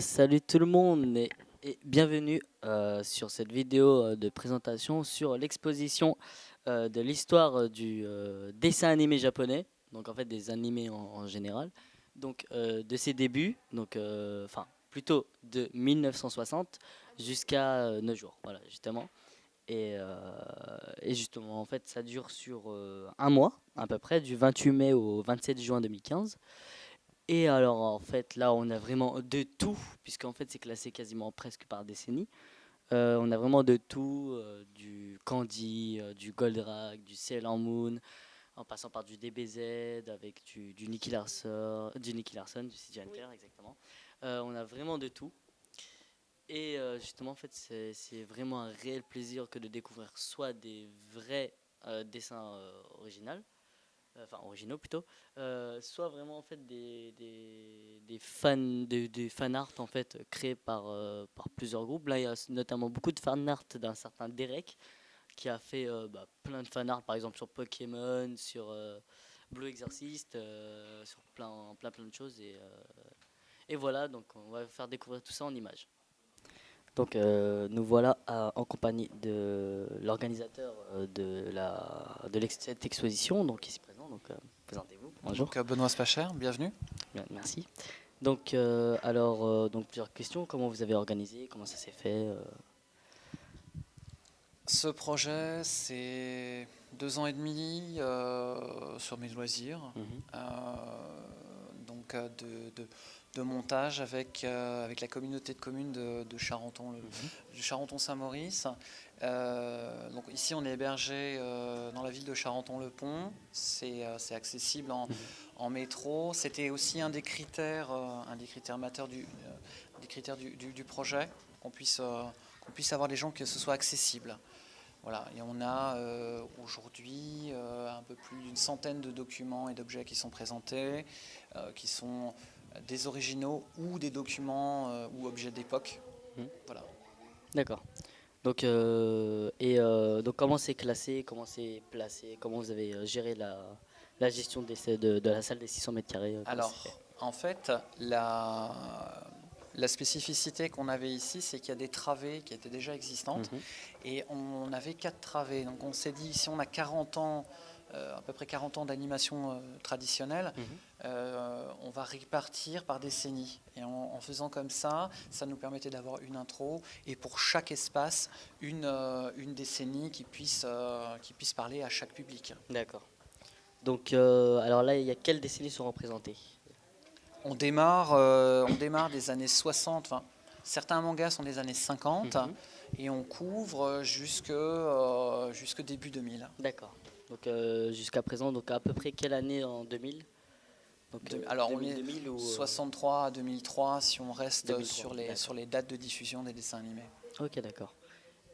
Salut tout le monde et bienvenue sur cette vidéo de présentation sur l'exposition de l'histoire du dessin animé japonais, donc en fait des animés en général, donc de ses débuts, donc enfin plutôt de 1960 jusqu'à nos jours, voilà justement. Et justement en fait ça dure sur un mois à peu près, du 28 mai au 27 juin 2015. Et alors, en fait, là, on a vraiment de tout, puisqu'en fait, c'est classé quasiment presque par décennie. On a vraiment de tout, du Candy, du Goldrack, du Sailor Moon, en passant par du DBZ, avec du Nicky Larson, du CJ Hunter, exactement. On a vraiment de tout. Et justement, en fait, c'est vraiment un réel plaisir que de découvrir soit des vrais dessins originaux, enfin originaux plutôt, soit vraiment en fait des fan art en fait créés par plusieurs groupes. Là, il y a notamment beaucoup de fan art d'un certain Derek qui a fait plein de fan art, par exemple sur Pokémon, sur Blue Exorcist, sur plein de choses. Et voilà, donc on va faire découvrir tout ça en images. Donc nous voilà en compagnie de l'organisateur de cette exposition, donc ici présent. Donc présentez-vous. Bonjour. Donc Benoît Spacher, bienvenue. Bien, merci. Donc donc plusieurs questions. Comment vous avez organisé? Comment ça s'est fait? Ce projet, c'est 2 ans et demi sur mes loisirs, Mhm. donc de montage avec la communauté de communes de Charenton, Mhm. du Charenton-Saint-Maurice. Donc ici, on est hébergé dans la ville de Charenton-le-Pont. C'est accessible Mhm. en métro. C'était aussi un des critères majeurs des critères du projet, qu'on puisse avoir des gens, que ce soit accessible. Voilà, et on a aujourd'hui un peu plus d'une centaine de documents et d'objets qui sont présentés, qui sont des originaux ou des documents ou objets d'époque. Mhm. Voilà. D'accord. Donc comment c'est classé, comment c'est placé, comment vous avez géré la gestion de la salle des 600 mètres carrés, comment c'est fait? Alors, en fait, la spécificité qu'on avait ici, c'est qu'il y a des travées qui étaient déjà existantes, Mhm. et on avait 4 travées. Donc on s'est dit, si on a 40 ans, à peu près 40 ans d'animation traditionnelle, Mhm. on va répartir par décennie. Et en faisant comme ça nous permettait d'avoir une intro, et pour chaque espace, une décennie qui puisse parler à chaque public. D'accord. Donc, alors là, il y a quelles décennies sont représentées? On démarre des années 60, enfin, certains mangas sont des années 50, Mhm. et on couvre jusque début 2000. D'accord. Donc, jusqu'à présent, donc à peu près quelle année en 2000? Donc, Alors on 2000, est 2000 ou 63 à 2003 si on reste 2003? sur les, D'accord. sur les dates de diffusion des dessins animés. Ok, d'accord.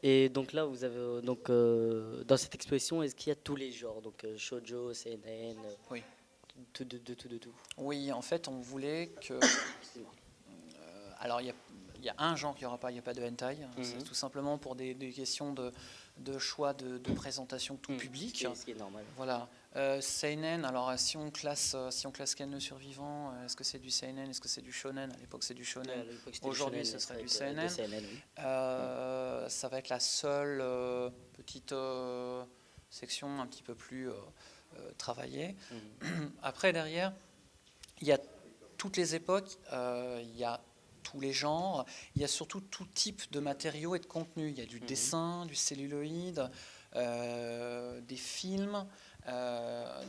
Et donc là, vous avez donc dans cette exposition, est-ce qu'il y a tous les genres? Donc shoujo, seinen, Oui. tout de tout. Oui, en fait, on voulait que. Excusez-moi. Alors, il y a un genre qu'il n'y aura pas, il n'y a pas de hentai. C'est Mhm. tout simplement pour des questions de choix de présentation tout public. Ce qui est normal. Voilà. Seinen, alors si on classe Ken le survivant, est-ce que c'est du Seinen, est-ce que c'est du Shonen? À l'époque, c'est du Shonen. À l'époque, c'était du Aujourd'hui, shonen, ce mais c'est serait vrai du que de Seinen. seinen, oui. Ça va être la seule petite section un petit peu plus travaillée. Mhm. Après, derrière, il y a toutes les époques, il y a tous les genres, il y a surtout tout type de matériaux et de contenus. Il y a du Mhm. dessin, du celluloïd, des films,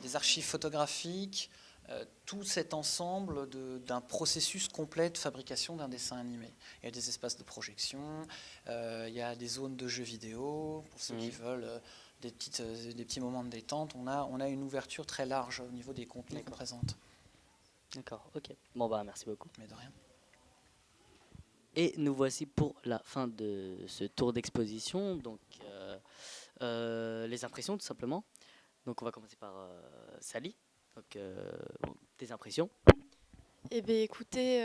des archives photographiques, tout cet ensemble d'un processus complet de fabrication d'un dessin animé. Il y a des espaces de projection, il y a des zones de jeux vidéo, pour ceux qui Mhm. veulent des petits moments de détente. On a une ouverture très large au niveau des contenus qu'on D'accord. présente. D'accord. Ok. Bon bah merci beaucoup. Mais de rien. Et nous voici pour la fin de ce tour d'exposition. Donc les impressions tout simplement. Donc on va commencer par Sally. Donc tes impressions. Eh bien, écoutez,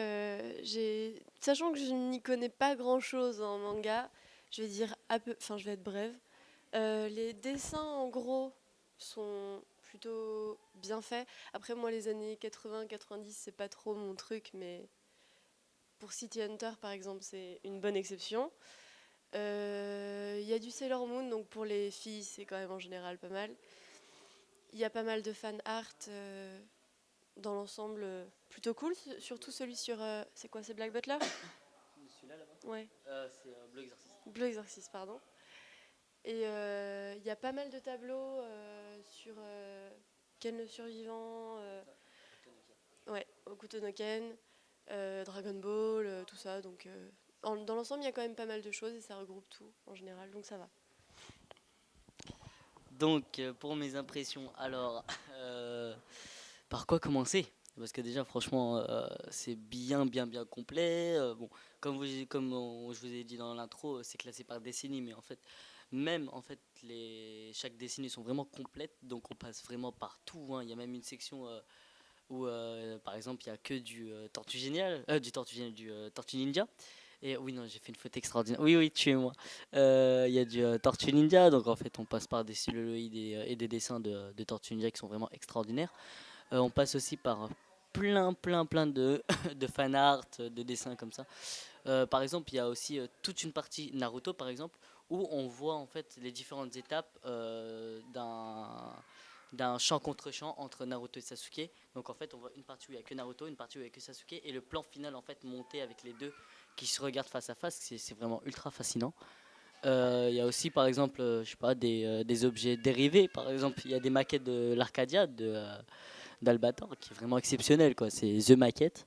sachant que je n'y connais pas grand-chose en manga, je vais dire enfin, je vais être brève. Les dessins, en gros, sont plutôt bien faits. Après, moi, les années 80-90, c'est pas trop mon truc, mais pour City Hunter, par exemple, c'est une bonne exception. Il y a du Sailor Moon, donc pour les filles, c'est quand même en général pas mal. Il y a pas mal de fan art dans l'ensemble, plutôt cool, surtout celui sur... c'est quoi, c'est Black Butler? Celui-là là-bas Ouais, C'est Bleu Exorcist. Bleu Exorcist, pardon. Et il y a pas mal de tableaux sur Ken le survivant, ouais, Hokuto no Ken, Dragon Ball, tout ça. Donc dans l'ensemble, il y a quand même pas mal de choses et ça regroupe tout en général, donc ça va. Donc, pour mes impressions, alors, par quoi commencer? Parce que déjà, franchement, c'est bien complet. Bon, je vous ai dit dans l'intro, c'est classé par décennie, mais en fait, même en fait, chaque décennie sont vraiment complètes, donc on passe vraiment par tout, hein. Il y a même une section où, par exemple, il n'y a que du Tortue Ninja. Et oui, non, j'ai fait une faute extraordinaire. Oui, oui, tuez-moi. Il y a du Tortue Ninja, donc en fait, on passe par des celluloïdes et des dessins de Tortue Ninja qui sont vraiment extraordinaires. On passe aussi par plein de, de fan art, de dessins comme ça. Par exemple, il y a aussi toute une partie Naruto, par exemple, où on voit en fait les différentes étapes d'un champ contre champ entre Naruto et Sasuke. Donc en fait, on voit une partie où il n'y a que Naruto, une partie où il n'y a que Sasuke, et le plan final en fait monté avec les deux qui se regardent face à face, c'est vraiment ultra fascinant. Il y a aussi par exemple, je sais pas, des objets dérivés. Par exemple, il y a des maquettes de l'Arcadia d'Albator qui est vraiment exceptionnel, quoi. C'est The Maquette.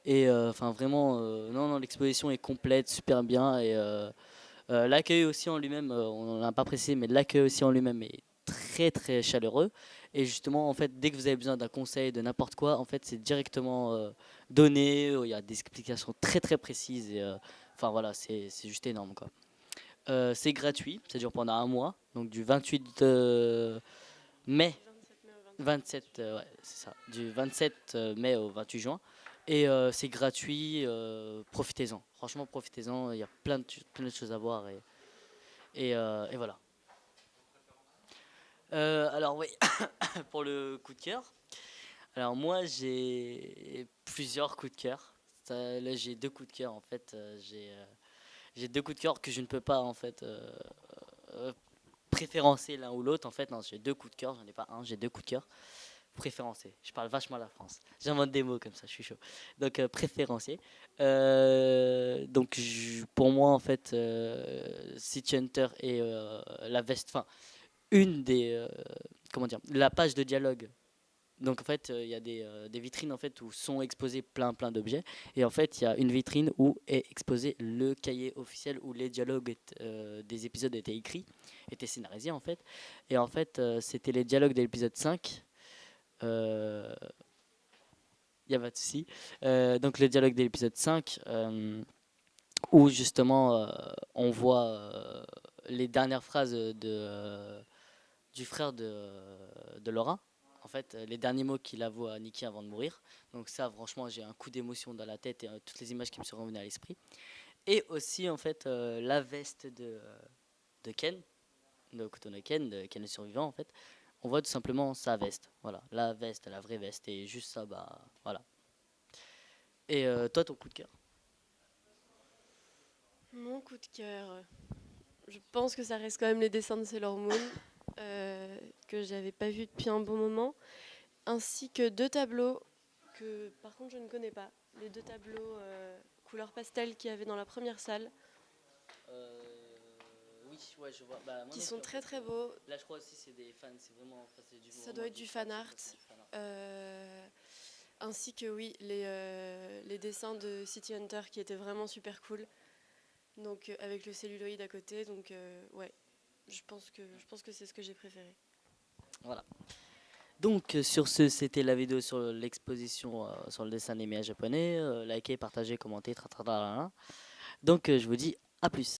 Et enfin vraiment, non, l'exposition est complète, super bien. Et l'accueil aussi en lui-même, on n'en a pas précisé, mais l'accueil aussi en lui-même est très chaleureux. Et justement, en fait, dès que vous avez besoin d'un conseil, de n'importe quoi, en fait, c'est directement donné. Il y a des explications très précises. Et enfin voilà, c'est juste énorme, quoi. C'est gratuit, ça dure pendant un mois, donc du 28 mai 27, ouais, c'est ça. Du 27 mai au 28 juin. Et c'est gratuit, profitez-en. Franchement, profitez-en. Il y a plein de choses à voir. Et voilà. Alors, oui, pour le coup de cœur. Alors, moi, j'ai plusieurs coups de cœur. Là, j'ai deux coups de cœur, en fait. J'ai deux coups de cœur que je ne peux pas, en fait, préférencer l'un ou l'autre. En fait, non, j'ai deux coups de cœur. J'en ai pas un, j'ai deux coups de cœur. Préférencé. Je parle vachement la France. J'invente des mots comme ça, je suis chaud. Donc préférencé. Donc pour moi en fait, City Hunter et la veste, enfin une des, comment dire, la page de dialogue. Donc en fait, il y a des vitrines en fait où sont exposés plein d'objets. Et en fait, il y a une vitrine où est exposé le cahier officiel où les dialogues des épisodes étaient écrits, étaient scénarisés en fait. Et en fait, c'était les dialogues de l'épisode 5. Il y a pas de souci. Donc le dialogue de l'épisode 5, où justement on voit les dernières phrases du frère de Laura. En fait, les derniers mots qu'il avoue à Nikki avant de mourir. Donc ça, franchement, j'ai un coup d'émotion dans la tête et toutes les images qui me sont revenues à l'esprit. Et aussi, en fait, la veste de Ken, de Hokuto no Ken, de Ken le survivant, en fait. On voit tout simplement sa veste. Voilà, la veste, la vraie veste. Et juste ça, bah, voilà. Et toi, ton coup de cœur? Mon coup de cœur, je pense que ça reste quand même les dessins de Sailor Moon, que j'avais pas vu depuis un bon moment, ainsi que deux tableaux que par contre je ne connais pas. Les deux tableaux couleur pastel qu'il y avait dans la première salle, Oui, ouais, je vois. Bah, qui sont très beaux. Là, je crois aussi c'est des fans. C'est vraiment. Enfin, c'est Ça doit être du fan art. Ainsi que oui, les dessins de City Hunter qui étaient vraiment super cool. Donc avec le celluloïd à côté, donc ouais, je pense que c'est ce que j'ai préféré. Voilà. Donc, sur ce, c'était la vidéo sur l'exposition sur le dessin animé japonais. Likez, partagez, commentez, tratralala. Donc, je vous dis à plus.